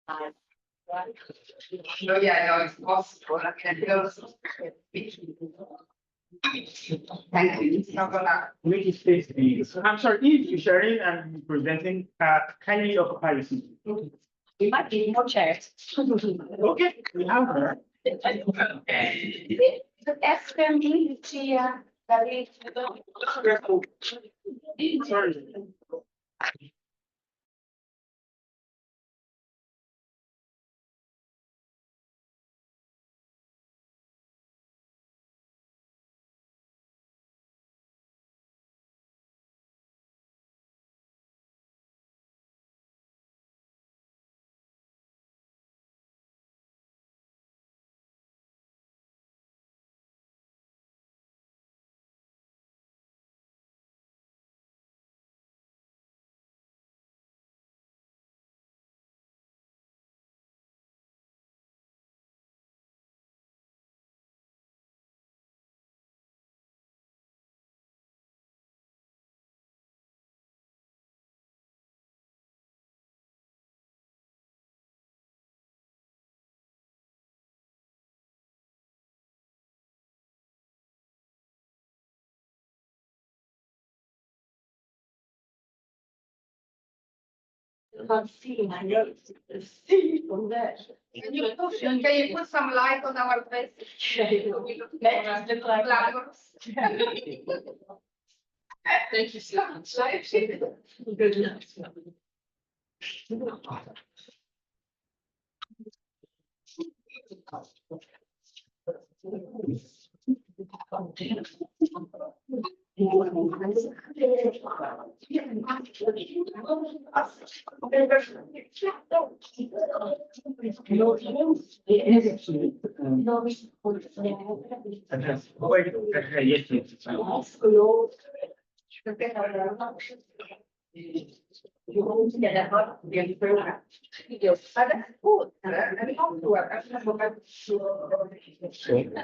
No, yeah, no, it's possible. I mean, thank you. It's not gonna. Make it face the. I'm sorry, if you're sharing and presenting, kindly occupy your seat. We might need more chairs. Okay, we have her. Sorry. Can't see my notes. See from there. Can you put some light on our faces? Thank you so much. I appreciate it. Good luck. Wait, yes, yes. So,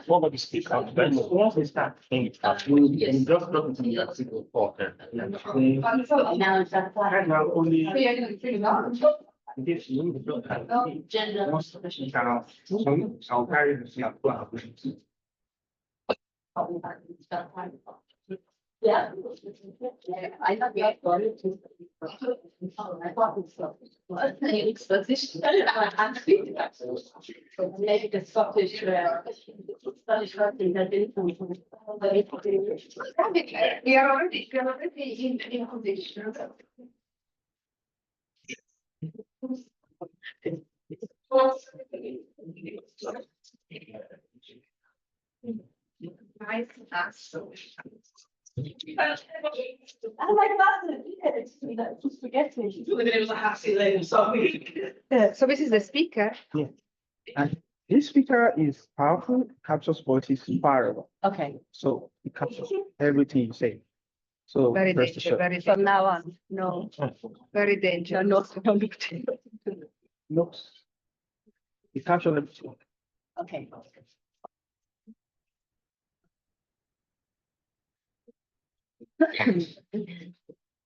what about the speaker? Then once we start, we just drop into the article for Now it's that far. now only Yeah. this room is built out. Gender. Most of the things are, I'll carry the snap. Yeah. I thought we had got it. I thought it was so. It's position. Maybe the Scottish, working that didn't. We are already in position. Nice. Oh my God, it's spaghetti. It was a happy lady, sorry. So this is the speaker. And this speaker is powerful, captures voices variable. Okay. So it captures everything you say. So Very rest dangerous, assured. very From dangerous, now on, no, very no, dangerous. no. Notes. It captures everything. Okay.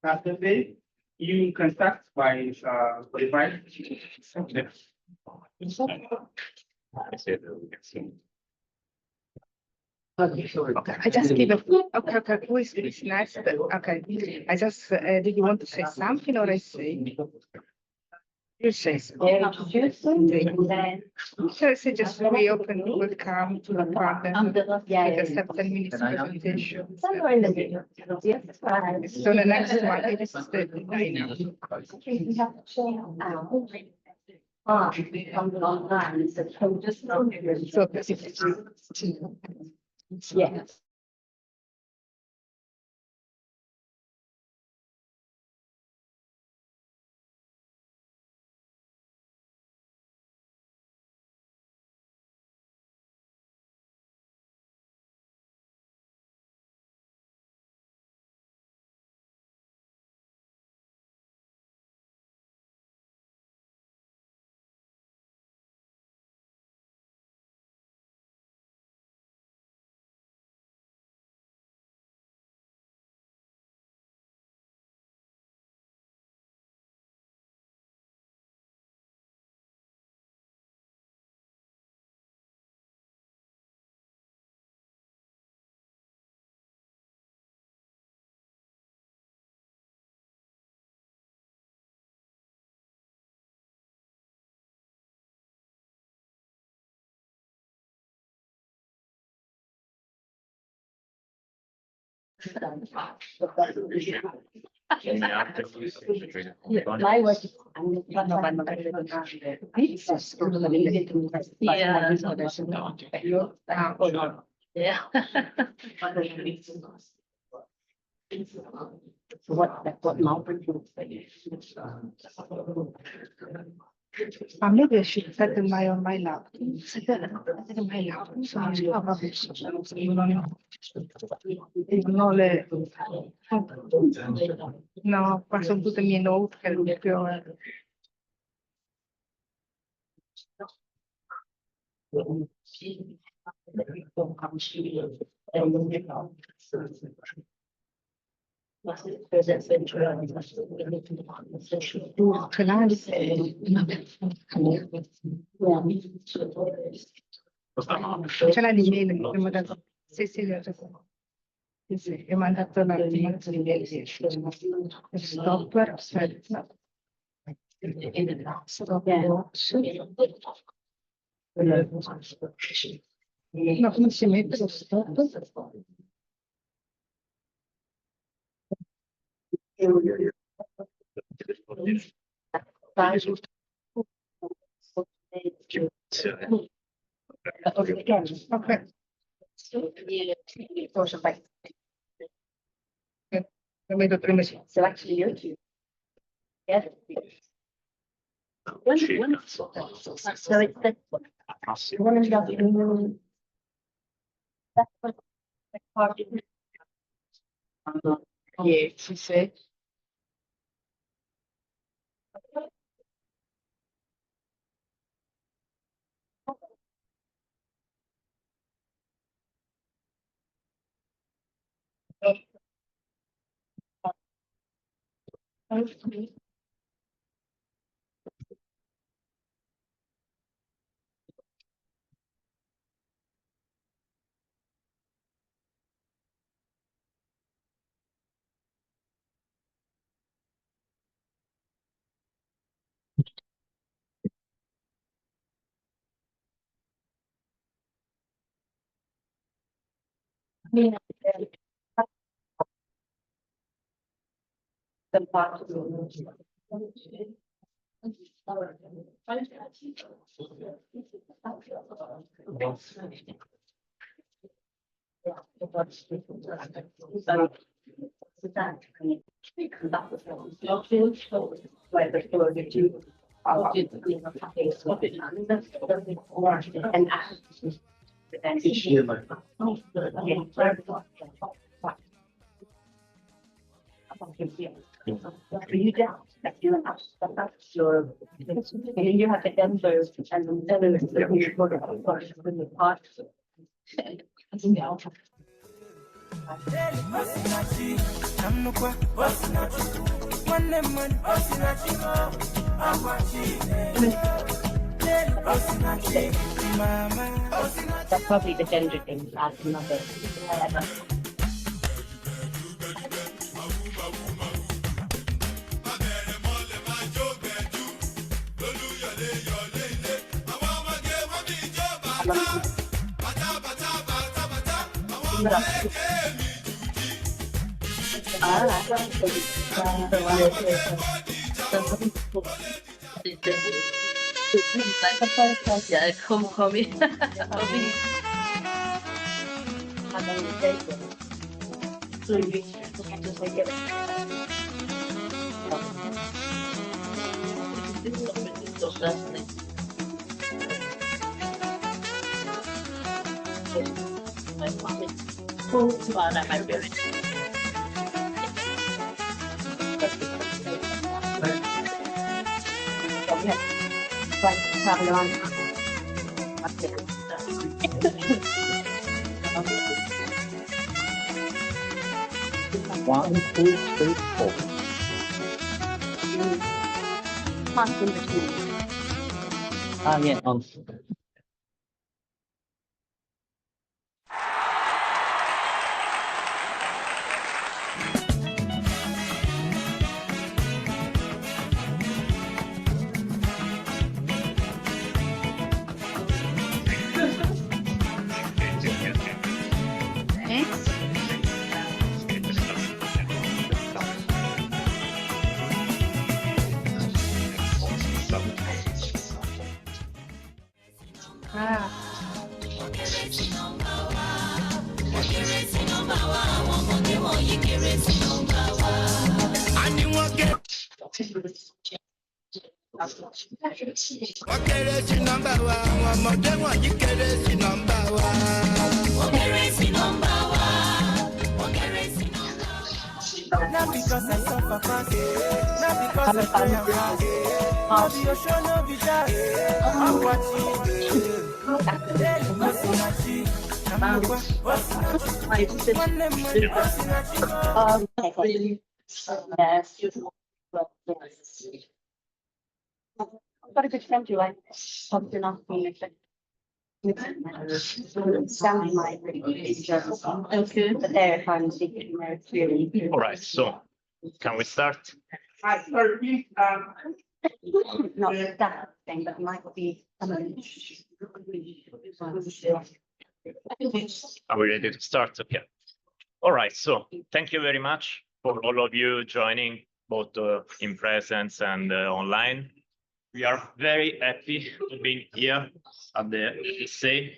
After that, you can start by qualifying. Okay, I just give a, okay, who is nice, but, okay, I just, did you want to say something or I say? You say something. So I say just reopen, will come to the problem with a 7 minutes presentation. Somewhere in the middle. Yes, fine. So the next one, this is the, I know. We have to show now. We come online, so just. So this is. Yes. My work is. Yeah. What mountain? Maybe I should set in my lap. Set in my lap. So non le... No, qua sono tutte mie note che non più... Ce l'ha di mail, mi ha dato... Sì, sì, sì, mi ha mandato la stopper, aspetta. No, come si mette lo stopper? Ok. Lo vedo prima sì. So actually you're cute. Yes. So it's the one in the that's what the part is. Yeah, sì, sì. The part of you down, that's your house, that's your, and you have to enter and then there's the part. That's probably the gender thing, that's another. Yeah, come. So you just like it. One, two, three, four. Yeah, Next. Ah. Not because I suffer fast, not because I pray and fast. No be your show, no be that. I'm watching. Daily passing at you. One name money passing at you. I've got a good friend who like something off me. Sounding like okay, but they're kind of secret, it's really. All right, so can we start? Not that thing, but might be. Are we ready to start? Okay. All right, so thank you very much for all of you joining, both in presence and online. We are very happy to be here at the SA.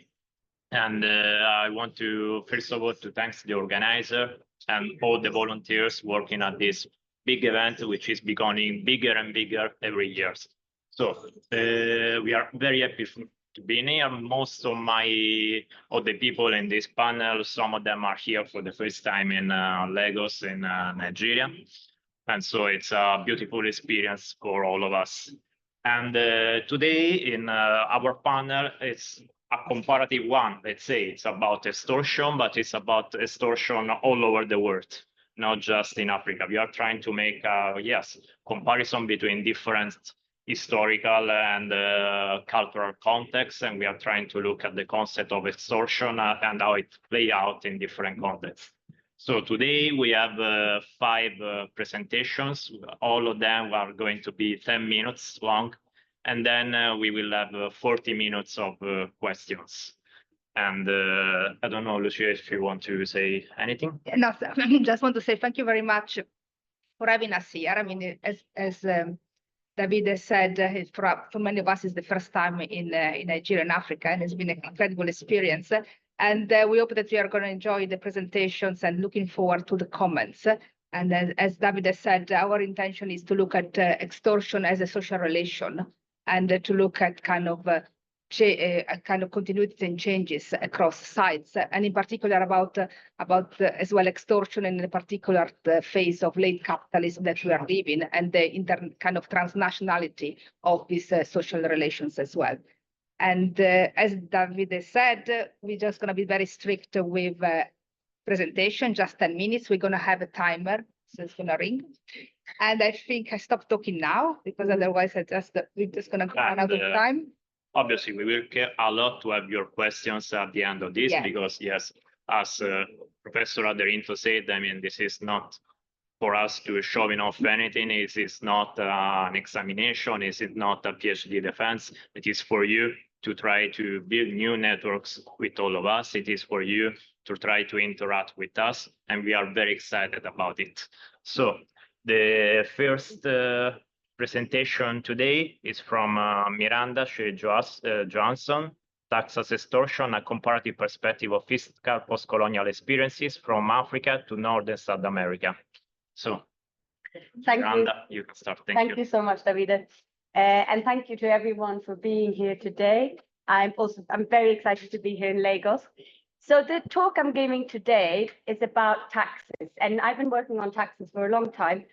And I want to, first of all, to thank the organizer and all the volunteers working at this big event, which is becoming bigger and bigger every year. So we are very happy to be here. Most of the people in this panel, some of them are here for the first time in Lagos in Nigeria. And so it's a beautiful experience for all of us. And today in our panel, it's a comparative one, let's say. It's about extortion, but it's about extortion all over the world, not just in Africa. We are trying to make comparison between different historical and cultural contexts, and we are trying to look at the concept of extortion and how it plays out in different contexts. So today we have 5 presentations. All of them are going to be 10 minutes long. And then we will have 40 minutes of questions. And I don't know, Lucia, if you want to say anything. No, I just want to say thank you very much for having us here. I mean, as David said, for many of us, it's the first time in Nigeria and Africa, and it's been an incredible experience. And we hope that you are going to enjoy the presentations and looking forward to the comments. And as David has said, our intention is to look at extortion as a social relation and to look at kind of continuity and changes across sites, and in particular about as well extortion in a particular phase of late capitalism that we are living, and the kind of transnationality of these social relations as well. And as David said, we're just going to be very strict with presentation, just 10 minutes. We're going to have a timer, so it's going to ring. And I think I stop talking now, because otherwise we're just going to run out of time. Obviously, we will care a lot to have your questions at the end of this, because yes, as Professor Aderinto said, I mean, this is not for us to showing off anything. It is not an examination. It is not a PhD defense. It is for you to try to build new networks with all of us. It is for you to try to interact with us, and we are very excited about it. So the first presentation today is from Miranda Johansson, Tax as Extortion, a comparative perspective of fiscal post-colonial experiences from Africa to Northern South America. So, Miranda, you can start. Thank you so much, Davide. And thank you to everyone for being here today. I'm very excited to be here in Lagos. So the talk I'm giving today is about taxes, and I've been working on taxes for a long time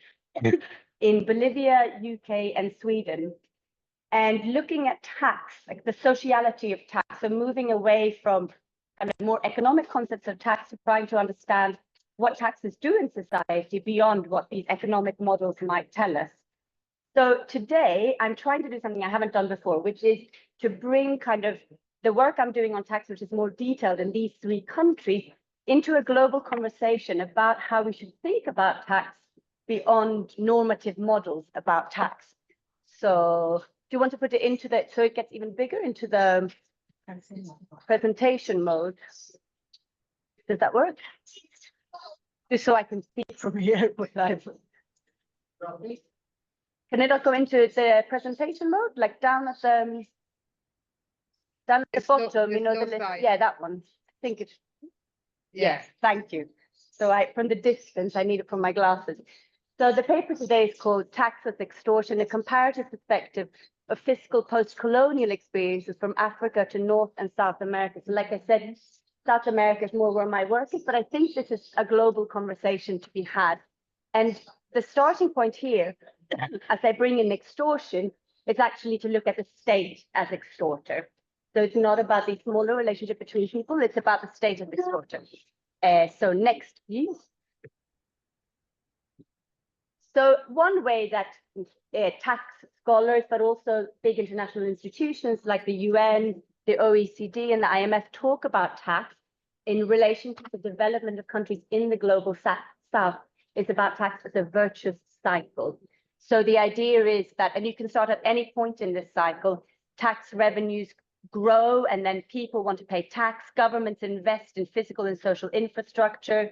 in Bolivia, UK, and Sweden, and looking at tax, like the sociality of tax, so moving away from kind of more economic concepts of tax to trying to understand what taxes do in society beyond what these economic models might tell us. So today, I'm trying to do something I haven't done before, which is to bring kind of the work I'm doing on tax, which is more detailed in these 3 countries, into a global conversation about how we should think about tax beyond normative models about tax. So do you want to put it into that so it gets even bigger into the presentation mode? Does that work? Just so I can speak from here. Can I not go into the presentation mode, like down at the The slow- bottom, the you know, slow the list, slide. yeah, that one. I think it's, Yes. yes, thank you. So from the distance, I need it from my glasses. So the paper today is called Tax as Extortion, a comparative perspective of fiscal post-colonial experiences from Africa to North and South America. So like I said, South America is more where my work is, but I think this is a global conversation to be had. And the starting point here, as I bring in extortion, is actually to look at the state as extorter. So it's not about the smaller relationship between people, it's about the state as extorter. So next, please. So one way that tax scholars, but also big international institutions like the UN, the OECD, and the IMF talk about tax in relation to the development of countries in the global south is about tax as a virtuous cycle. So the idea is that, and you can start at any point in this cycle, tax revenues grow and then people want to pay tax, governments invest in physical and social infrastructure,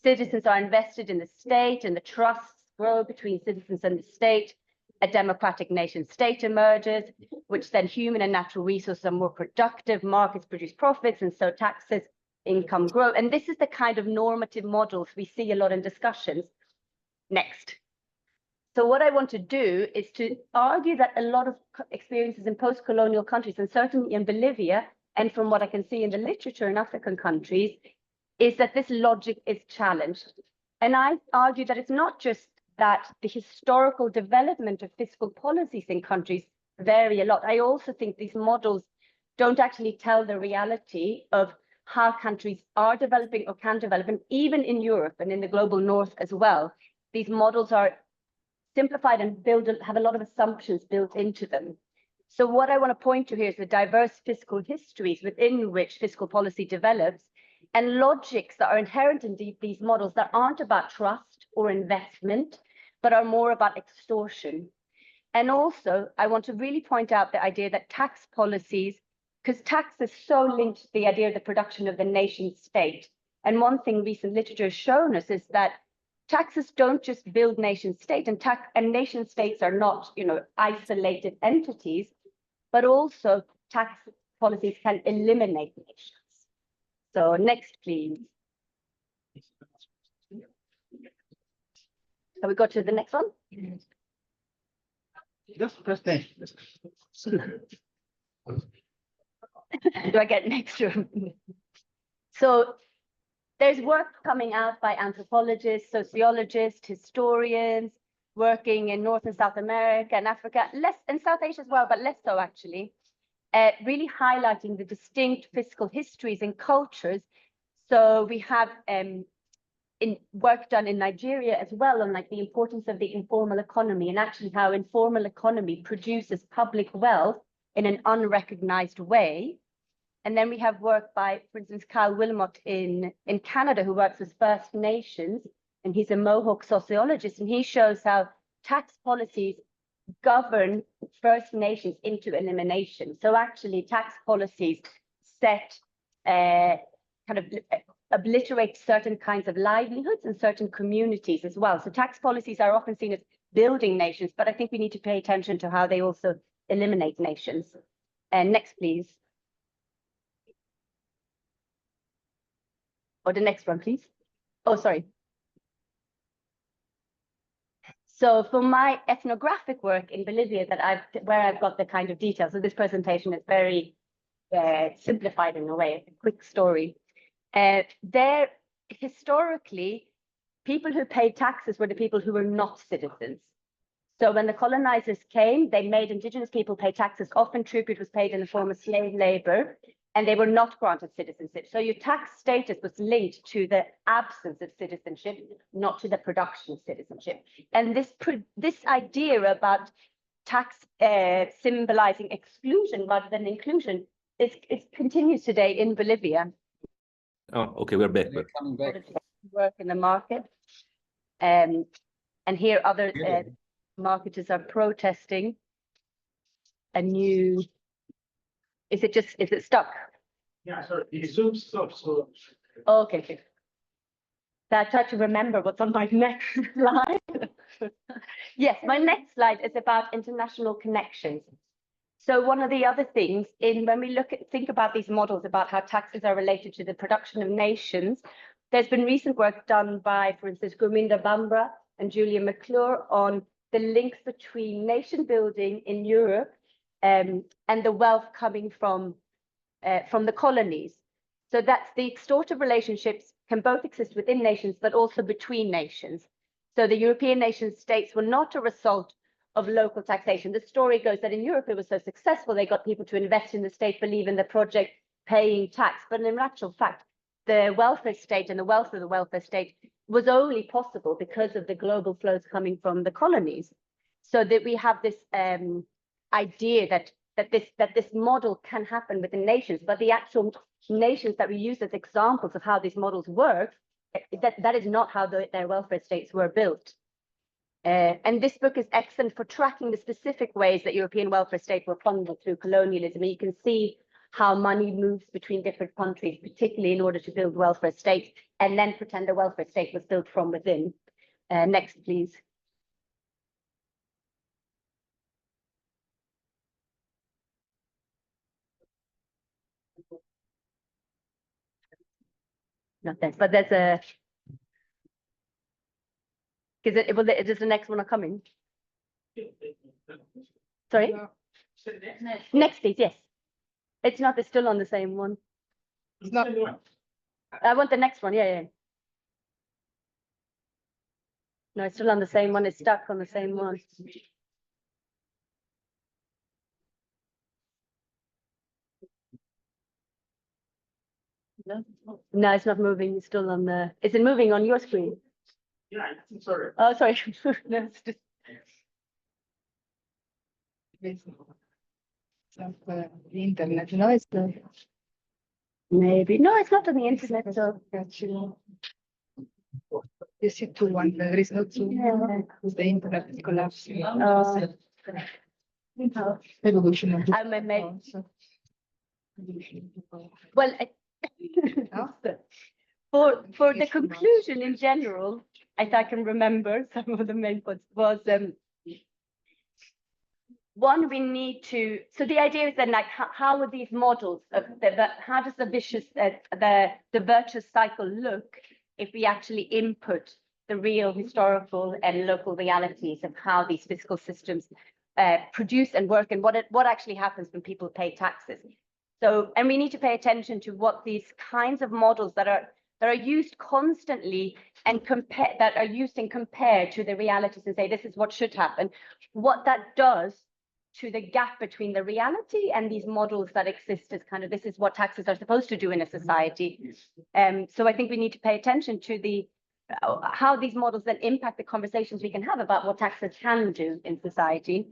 citizens are invested in the state and the trusts grow between citizens and the state, a democratic nation state emerges, which then human and natural resources are more productive, markets produce profits, and so taxes, income grow. And this is the kind of normative models we see a lot in discussions. Next. So what I want to do is to argue that a lot of experiences in post-colonial countries, and certainly in Bolivia, and from what I can see in the literature in African countries, is that this logic is challenged. And I argue that it's not just that the historical development of fiscal policies in countries vary a lot. I also think these models don't actually tell the reality of how countries are developing or can develop, and even in Europe and in the global north as well. These models are simplified and have a lot of assumptions built into them. So what I want to point to here is the diverse fiscal histories within which fiscal policy develops, and logics that are inherent in these models that aren't about trust or investment, but are more about extortion. And also, I want to really point out the idea that tax policies, because tax is so linked to the idea of the production of the nation state. And one thing recent literature has shown us is that taxes don't just build nation state, and nation states are not, isolated entities, but also tax policies can eliminate nations. So next, please. Can we go to the next one? Just press the. Do I get next one? So there's work coming out by anthropologists, sociologists, historians, working in North and South America and Africa, less in South Asia as well, but less so actually, really highlighting the distinct fiscal histories and cultures. So we have in work done in Nigeria as well on like the importance of the informal economy and actually how informal economy produces public wealth in an unrecognized way. And then we have work by, for instance, Kyle Wilmot in Canada, who works with First Nations, and he's a Mohawk sociologist, and he shows how tax policies govern First Nations into elimination. So actually tax policies set kind of obliterate certain kinds of livelihoods in certain communities as well. So tax policies are often seen as building nations, but I think we need to pay attention to how they also eliminate nations. And next, please. Or the next one, please. Oh, sorry. So for my ethnographic work in Bolivia where I've got the kind of details, so this presentation is very simplified in a way, a quick story. There, historically, people who paid taxes were the people who were not citizens. So when the colonizers came, they made indigenous people pay taxes. Often tribute was paid in the form of slave labor, and they were not granted citizenship. So your tax status was linked to the absence of citizenship, not to the production of citizenship. And this idea about tax symbolizing exclusion rather than inclusion it continues today in Bolivia. Oh, okay, we're back. They're coming back. Work in the market. And here other marketers are protesting a new, is it stuck? Yeah, so it Zoom stops. So Okay, good. So I try to remember what's on my next slide. Yes, my next slide is about international connections. So one of the other things when we think about these models about how taxes are related to the production of nations, there's been recent work done by, for instance, Gurminder Bamra and Julia McClure on the links between nation building in Europe and the wealth coming from the colonies. So that's the extortive relationships can both exist within nations, but also between nations. So the European nation states were not a result of local taxation. The story goes that in Europe, it was so successful, they got people to invest in the state, believe in the project, paying tax. But in actual fact, the welfare state and the wealth of the welfare state was only possible because of the global flows coming from the colonies. So that we have this idea that this model can happen within nations, but the actual nations that we use as examples of how these models work, that is not how their welfare states were built. And this book is excellent for tracking the specific ways that European welfare states were funded through colonialism. And you can see how money moves between different countries, particularly in order to build welfare states, and then pretend the welfare state was built from within. Next, please. Not this, but there's a. Is the next one coming? Sorry? Next, please, yes. It's not, it's still on the same one. It's not. I want the next one, yeah. No, it's still on the same one, it's stuck on the same one. No, it's not moving, it's still on the, is it moving on your screen? Yeah, sorry. Oh, sorry. No, it's just. It's not the internet, no, it's the. Maybe, no, it's not on the internet, so. You see two one, there is no two. Yeah. The internet is collapsing. Maybe we should not do I may. Well, for the conclusion in general, as I can remember, some of the main points was one, we need to. So the idea is then, like, how are these models of how does the virtuous cycle look if we actually input the real historical and local realities of how these fiscal systems produce and work, and what actually happens when people pay taxes. So, and we need to pay attention to what these kinds of models that are used constantly and that are used and compared to the realities and say, this is what should happen, what that does to the gap between the reality and these models that exist as kind of, this is what taxes are supposed to do in a society. So I think we need to pay attention to how these models then impact the conversations we can have about what taxes can do in society.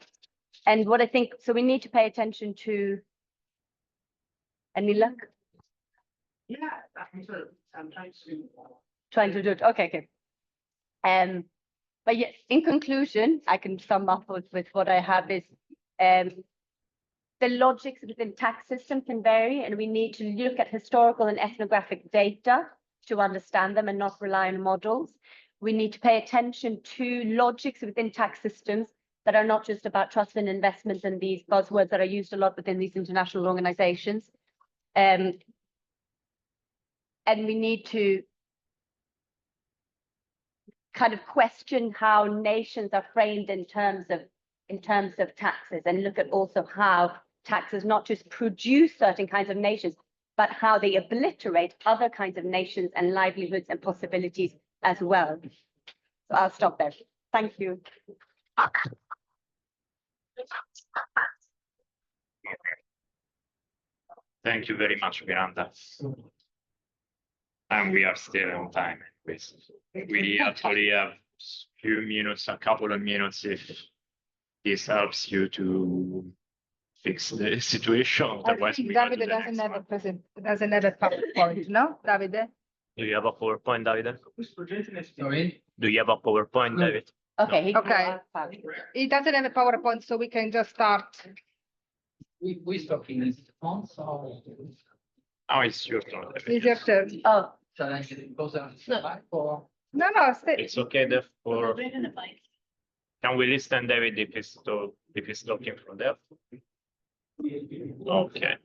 And what I think, so we need to pay attention to. Any luck? Yeah, I'm trying to. Trying to do it. Okay. But yes, in conclusion, I can sum up with what I have is the logics within tax system can vary, and we need to look at historical and ethnographic data to understand them and not rely on models. We need to pay attention to logics within tax systems that are not just about trust and investments and these buzzwords that are used a lot within these international organizations. And we need to kind of question how nations are framed in terms of taxes, and look at also how taxes not just produce certain kinds of nations, but how they obliterate other kinds of nations and livelihoods and possibilities as well. So I'll stop there. Thank you. Thank you very much, Miranda. And we are still on time. We actually have a couple of minutes, if this helps you to fix the situation. Otherwise, we go to the Davide next one. doesn't have a PowerPoint, no, Davide? Do you have a PowerPoint, David? Sorry? Do you have a PowerPoint, David? Okay. Okay. It doesn't have a PowerPoint, so we can just start. We talking in fonts or? Oh, it's your turn, David. It's your turn. Oh, Shall I get it closer to the mic or? No, stay. It's okay there for. Can we listen, David, if he's talking from there? Okay.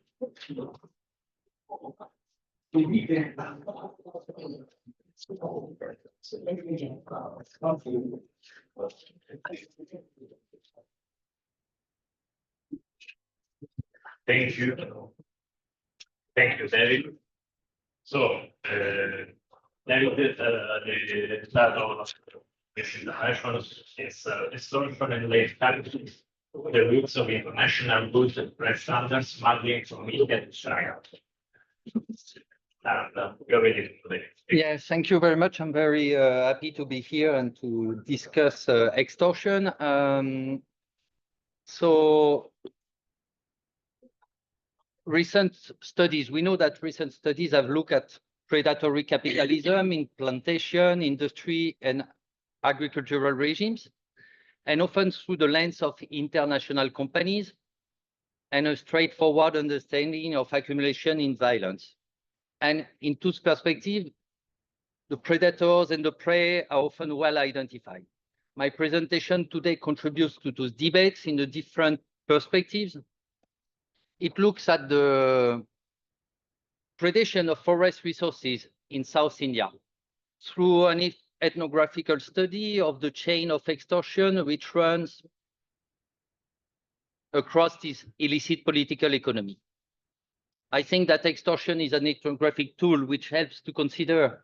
Thank you. Thank you, David. So, David, the title of this international is Extortion in Late Countries, the roots of international goods and trade standards smuggling from India to China. And you're ready today. Yes, thank you very much. I'm very happy to be here and to discuss extortion. So recent studies, we know that recent studies have looked at predatory capitalism in plantation, industry, and agricultural regimes, and often through the lens of international companies and a straightforward understanding of accumulation in violence. And in those perspectives, the predators and the prey are often well identified. My presentation today contributes to those debates in the different perspectives. It looks at the predation of forest resources in South India through an ethnographical study of the chain of extortion which runs across this illicit political economy. I think that extortion is an ethnographic tool which helps to consider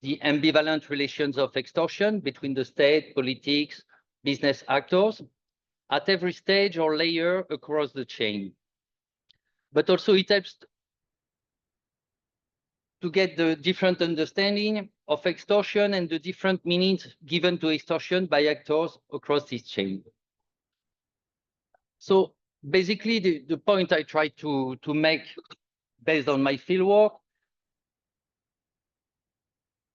the ambivalent relations of extortion between the state, politics, business actors at every stage or layer across the chain. But also it helps to get the different understanding of extortion and the different meanings given to extortion by actors across this chain. So basically the point I try to make based on my fieldwork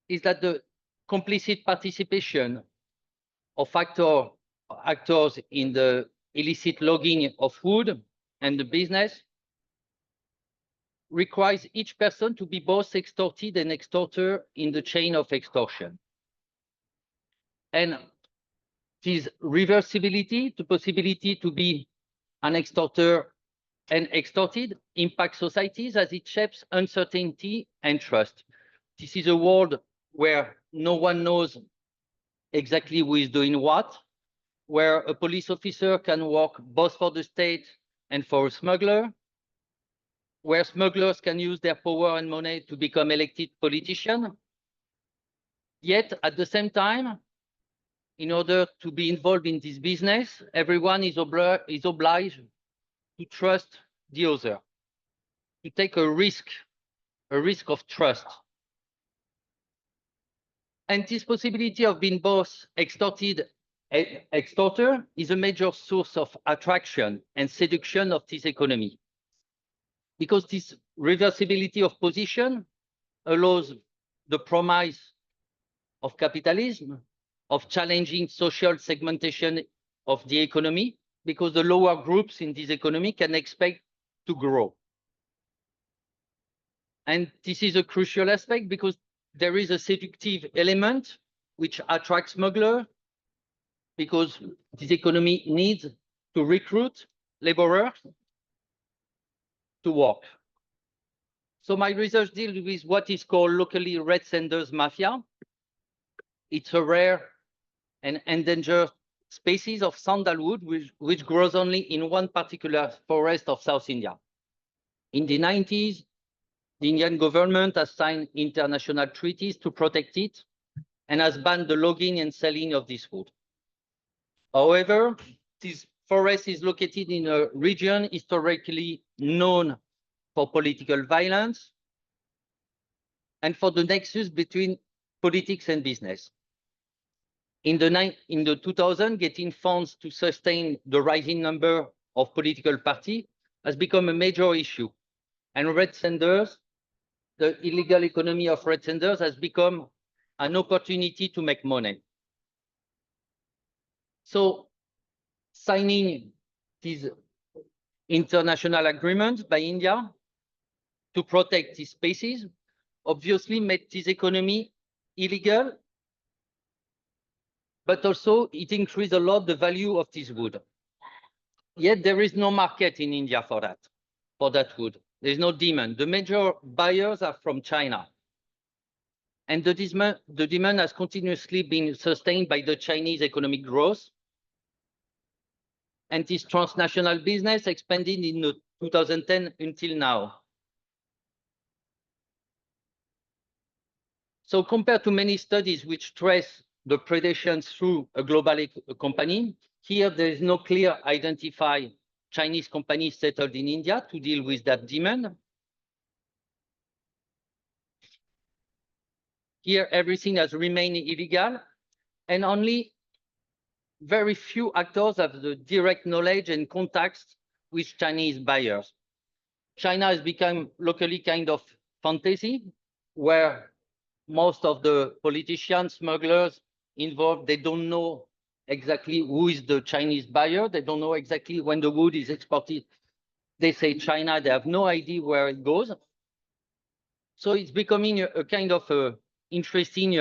is that the complicit participation of actors in the illicit logging of wood and the business requires each person to be both extorted and extorter in the chain of extortion. And this reversibility, the possibility to be an extorter and extorted, impacts societies as it shapes uncertainty and trust. This is a world where no one knows exactly who is doing what, where a police officer can work both for the state and for a smuggler, where smugglers can use their power and money to become elected politicians. Yet at the same time, in order to be involved in this business, everyone is obliged to trust the other, to take a risk of trust. And this possibility of being both extorted and extorter is a major source of attraction and seduction of this economy. Because this reversibility of position allows the promise of capitalism, of challenging social segmentation of the economy, because the lower groups in this economy can expect to grow. And this is a crucial aspect because there is a seductive element which attracts smugglers, because this economy needs to recruit laborers to work. So my research deals with what is called locally red sanders mafia. It's a rare and endangered species of sandalwood which grows only in one particular forest of South India. In the 90s, the Indian government has signed international treaties to protect it and has banned the logging and selling of this wood. However, this forest is located in a region historically known for political violence and for the nexus between politics and business. In the 2000s, getting funds to sustain the rising number of political parties has become a major issue. And red sanders, the illegal economy of red sanders has become an opportunity to make money. So signing these international agreements by India to protect these species obviously made this economy illegal but also it increased a lot the value of this wood. Yet there is no market in India for that wood. There's no demand. The major buyers are from China. And the demand has continuously been sustained by the Chinese economic growth. And this transnational business expanded in 2010 until now. So compared to many studies which trace the predations through a global company, here there is no clear identified Chinese company settled in India to deal with that demand. Here, everything has remained illegal, and only very few actors have the direct knowledge and contacts with Chinese buyers. China has become locally kind of fantasy, where most of the politicians, smugglers involved, they don't know exactly who is the Chinese buyer. They don't know exactly when the wood is exported. They say China, they have no idea where it goes. So it's becoming a kind of a interesting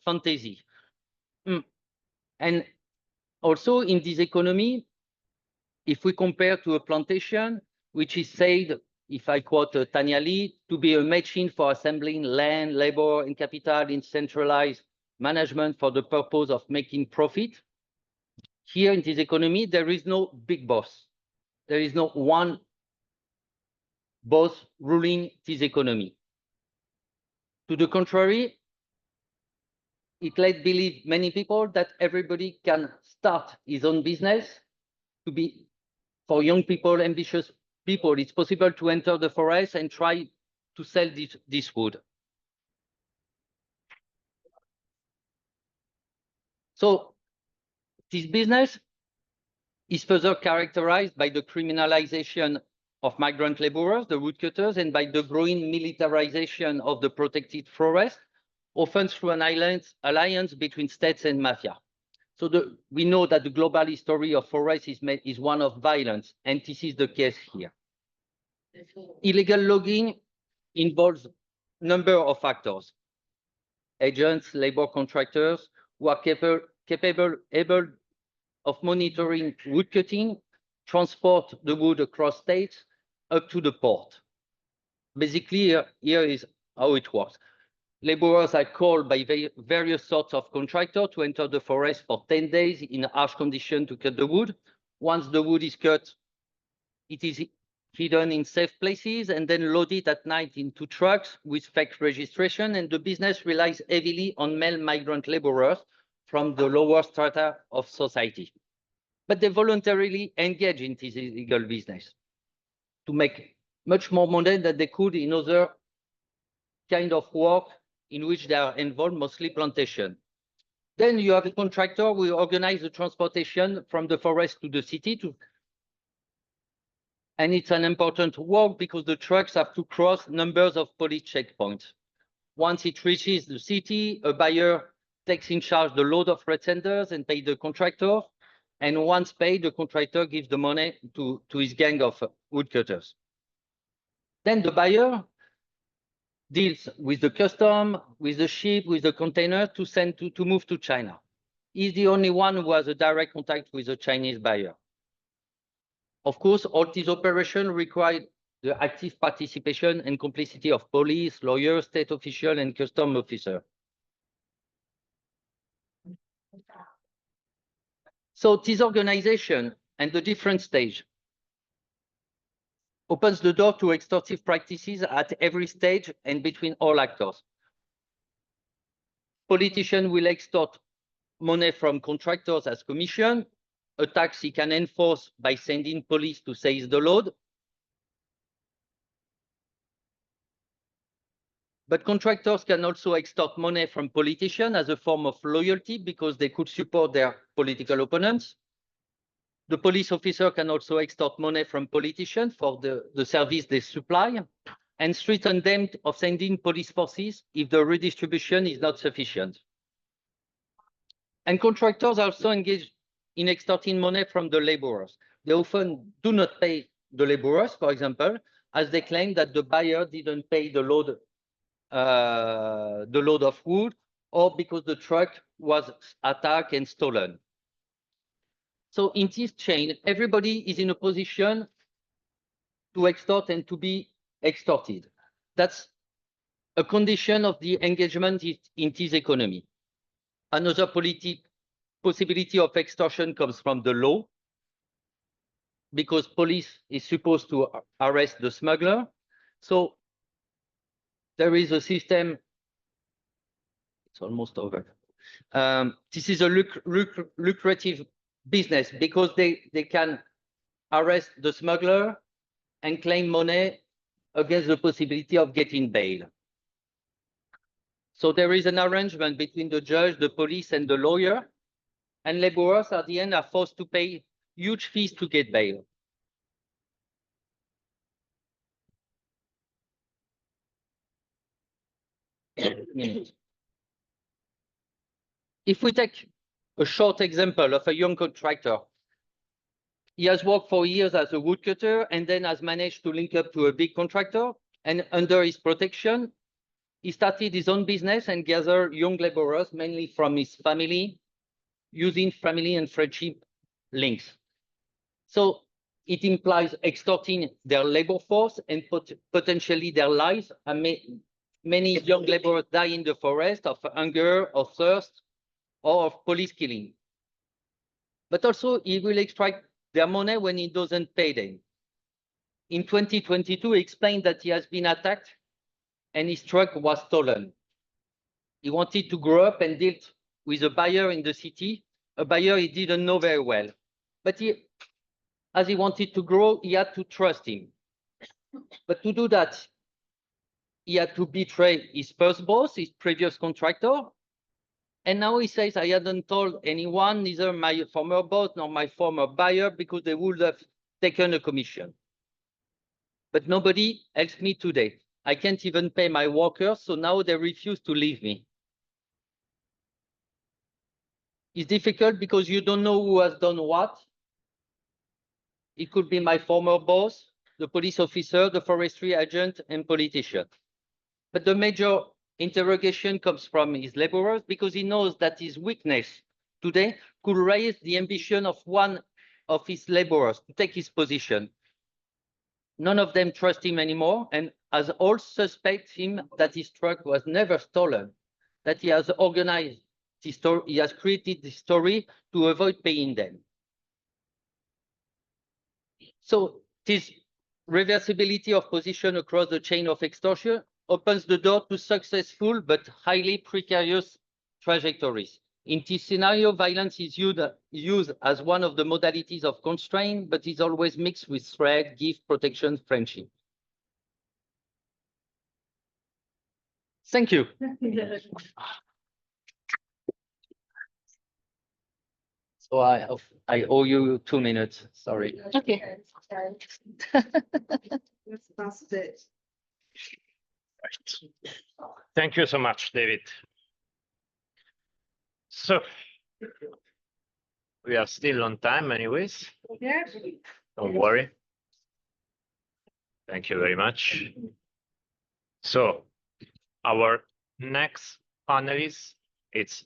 fantasy. And also in this economy, if we compare to a plantation, which is said, if I quote Tanya Lee, to be a machine for assembling land, labor, and capital in centralized management for the purpose of making profit. Here in this economy, there is no big boss. There is no one boss ruling this economy. To the contrary, it let believe many people that everybody can start his own business. To be, for young people, ambitious people, it's possible to enter the forest and try to sell this wood. So this business is further characterized by the criminalization of migrant laborers, the woodcutters, and by the growing militarization of the protected forest, often through an alliance between states and mafia. So we know that the global history of forests is one of violence, and this is the case here. Illegal logging involves a number of factors. Agents, labor contractors who are able of monitoring wood cutting, transport the wood across states up to the port. Basically, here is how it works. Laborers are called by various sorts of contractors to enter the forest for 10 days in harsh conditions to cut the wood. Once the wood is cut, it is hidden in safe places and then loaded at night into trucks with fake registration. And the business relies heavily on male migrant laborers from the lower strata of society. But they voluntarily engage in this illegal business to make much more money than they could in other kind of work in which they are involved, mostly plantation. Then you have a contractor who organize the transportation from the forest to the city. And it's an important work because the trucks have to cross numbers of police checkpoints. Once it reaches the city, a buyer takes in charge the load of red sanders and pays the contractor. And once paid, the contractor gives the money to his gang of woodcutters. Then the buyer deals with the custom, with the ship, with the container to move to China. He's the only one who has a direct contact with the Chinese buyer. Of course, all these operations require the active participation and complicity of police, lawyers, state officials, and custom officers. So this organization and the different stage opens the door to extortive practices at every stage and between all actors. Politicians will extort money from contractors as commission, a tax he can enforce by sending police to seize the load. But contractors can also extort money from politicians as a form of loyalty because they could support their political opponents. The police officer can also extort money from politicians for the service they supply and threaten them of sending police forces if the redistribution is not sufficient. And contractors also engage in extorting money from the laborers. They often do not pay the laborers, for example, as they claim that the buyer didn't pay the load of wood, or because the truck was attacked and stolen. So in this chain, everybody is in a position to extort and to be extorted. That's a condition of the engagement in this economy. Another possibility of extortion comes from the law, because police is supposed to arrest the smuggler. So there is a system. It's almost over. This is a lucrative business because they can arrest the smuggler and claim money against the possibility of getting bail. So there is an arrangement between the judge, the police, and the lawyer, and laborers at the end are forced to pay huge fees to get bail. If we take a short example of a young contractor, he has worked for years as a woodcutter and then has managed to link up to a big contractor, and under his protection, he started his own business and gathered young laborers, mainly from his family, using family and friendship links. So it implies extorting their labor force and potentially their lives. Many young laborers die in the forest of hunger or thirst or of police killing. But also he will extract their money when he doesn't pay them. In 2022, he explained that he has been attacked and his truck was stolen. He wanted to grow up and deal with a buyer in the city, a buyer he didn't know very well. But as he wanted to grow, he had to trust him. But to do that, he had to betray his first boss, his previous contractor. And now he says, I hadn't told anyone, neither my former boss nor my former buyer, because they would have taken a commission. But nobody helps me today. I can't even pay my workers, so now they refuse to leave me. It's difficult because you don't know who has done what. It could be my former boss, the police officer, the forestry agent, and politician. But the major interrogation comes from his laborers because he knows that his weakness today could raise the ambition of one of his laborers to take his position. None of them trust him anymore, and as all suspect him that his truck was never stolen, that he has organized this story, he has created this story to avoid paying them. So this reversibility of position across the chain of extortion opens the door to successful but highly precarious trajectories. In this scenario, violence is used as one of the modalities of constraint, but is always mixed with threat, gift, protection, friendship. Thank you. So I owe you 2 minutes, sorry. Okay. That's it. Right. Thank you so much, David. So we are still on time anyways. Yeah. Don't worry. Thank you very much. So our next panelist, it's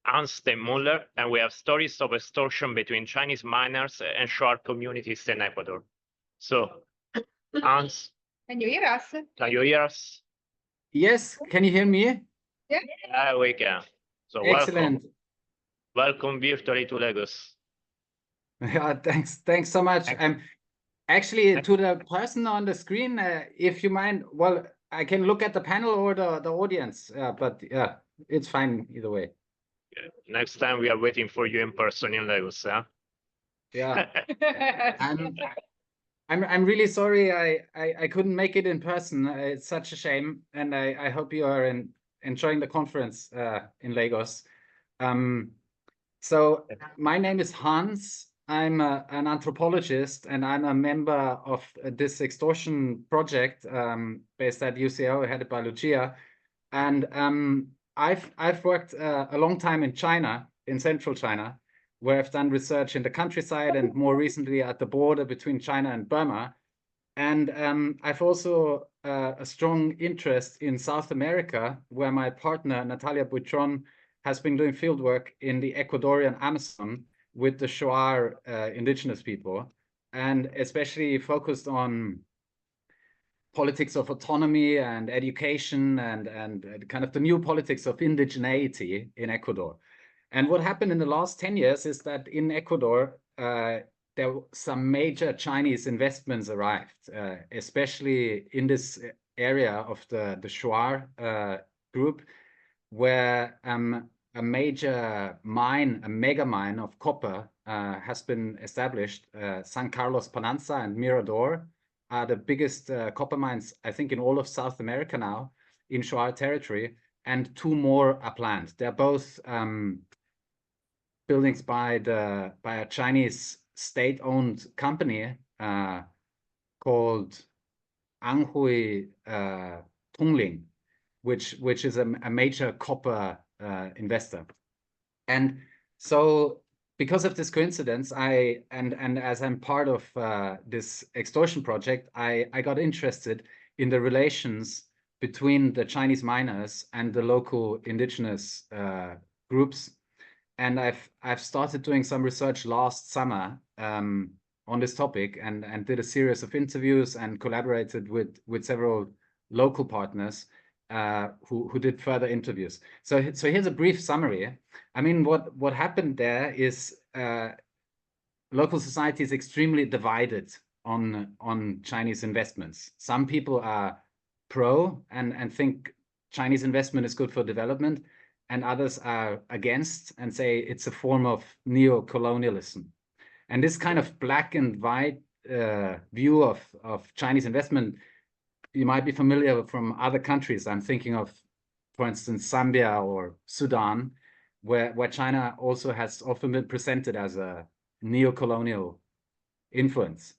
Hans Muller, and we have stories of extortion between Chinese miners and Shuar communities in Ecuador. So Hans, Can you hear us? can you hear us? Yes, can you hear me? Yeah, we can. So Excellent. welcome virtually to Lagos. Yeah, thanks so much. Actually, to the person on the screen, if you mind, well, I can look at the panel or the audience, but yeah, it's fine either way. Yeah. Next time we are waiting for you in person in Lagos, huh? Yeah. I'm really sorry I couldn't make it in person. It's such a shame, and I hope you are enjoying the conference in Lagos. So my name is Hans. I'm an anthropologist, and I'm a member of this extortion project based at UCL, headed by Lucia. And I've worked a long time in China, in central China, where I've done research in the countryside and more recently at the border between China and Burma. And I've also a strong interest in South America, where my partner, Natalia Buitron, has been doing fieldwork in the Ecuadorian Amazon with the Shuar indigenous people, and especially focused on politics of autonomy and education and kind of the new politics of indigeneity in Ecuador. And what happened in the last 10 years is that in Ecuador, there some major Chinese investments arrived, especially in this area of the Shuar group, where a major mine, a mega mine of copper has been established. San Carlos Pananza and Mirador are the biggest copper mines, I think, in all of South America now, in Shuar territory, and 2 more are planned. They're both buildings by a Chinese state-owned company called Anhui Tongling, which is a major copper investor. And so because of this coincidence, and as I'm part of this extortion project, I got interested in the relations between the Chinese miners and the local indigenous groups. And I've started doing some research last summer on this topic, and did a series of interviews and collaborated with several local partners who did further interviews. So here's a brief summary. I mean, what happened there is local society is extremely divided on Chinese investments. Some people are pro and think Chinese investment is good for development, and others are against and say it's a form of neo-colonialism. And this kind of black and white view of Chinese investment, you might be familiar from other countries. I'm thinking of, for instance, Zambia or Sudan, where China also has often been presented as a neo-colonial influence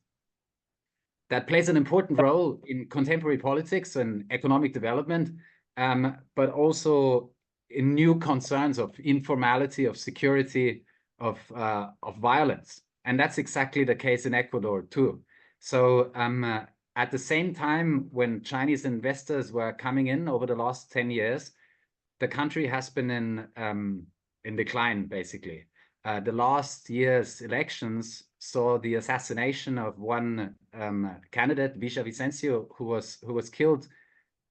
that plays an important role in contemporary politics and economic development, but also in new concerns of informality, of security, of violence. And that's exactly the case in Ecuador too. So at the same time, when Chinese investors were coming in over the last 10 years, the country has been in decline, basically. The last year's elections saw the assassination of one candidate, Villavicencio, who was killed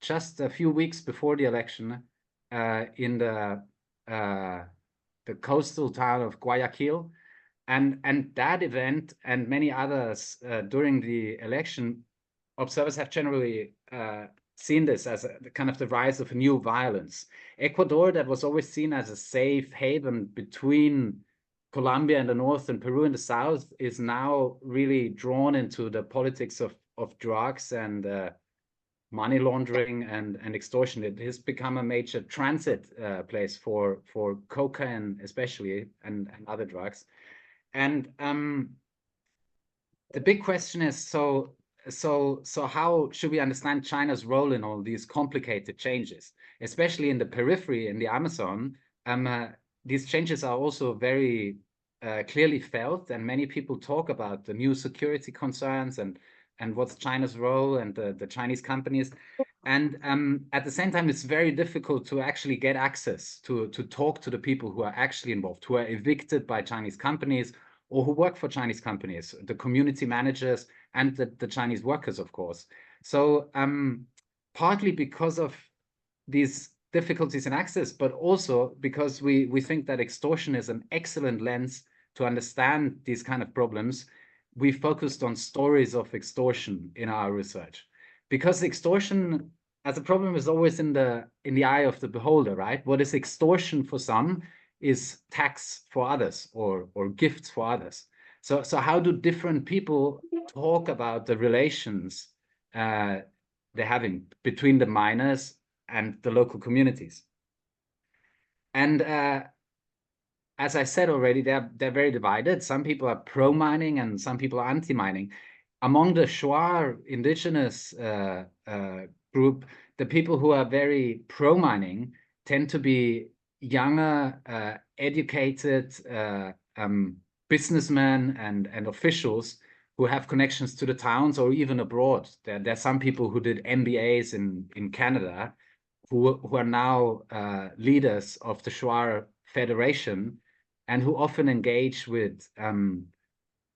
just a few weeks before the election in the coastal town of Guayaquil. And that event and many others during the election, observers have generally seen this as a kind of the rise of new violence. Ecuador, that was always seen as a safe haven between Colombia in the north and Peru in the south, is now really drawn into the politics of drugs and money laundering and extortion. It has become a major transit place for cocaine, especially, and other drugs. And the big question is, so how should we understand China's role in all these complicated changes, especially in the periphery, in the Amazon? These changes are also very clearly felt, and many people talk about the new security concerns and what's China's role and the Chinese companies. And at the same time, it's very difficult to actually get access to talk to the people who are actually involved, who are evicted by Chinese companies or who work for Chinese companies, the community managers and the Chinese workers, of course. So partly because of these difficulties in access, but also because we think that extortion is an excellent lens to understand these kind of problems, we focused on stories of extortion in our research. Because extortion as a problem is always in the eye of the beholder, right? What is extortion for some is tax for others, or gifts for others. So how do different people talk about the relations they're having between the miners and the local communities? And as I said already, they're very divided. Some people are pro-mining and some people are anti-mining. Among the Shuar indigenous group, the people who are very pro-mining tend to be younger, educated businessmen and officials who have connections to the towns or even abroad. There's some people who did MBAs in Canada who are now leaders of the Shuar Federation and who often engage with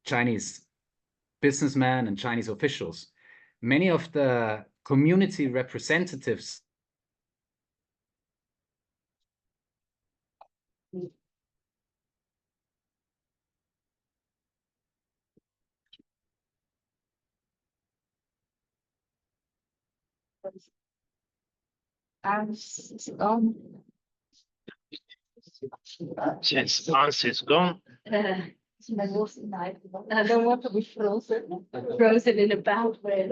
Chinese businessmen and Chinese officials. Many of the community representatives Since Hans is gone, I don't want to be frozen. Frozen in a bad way.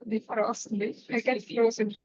Defrost me. I get frozen.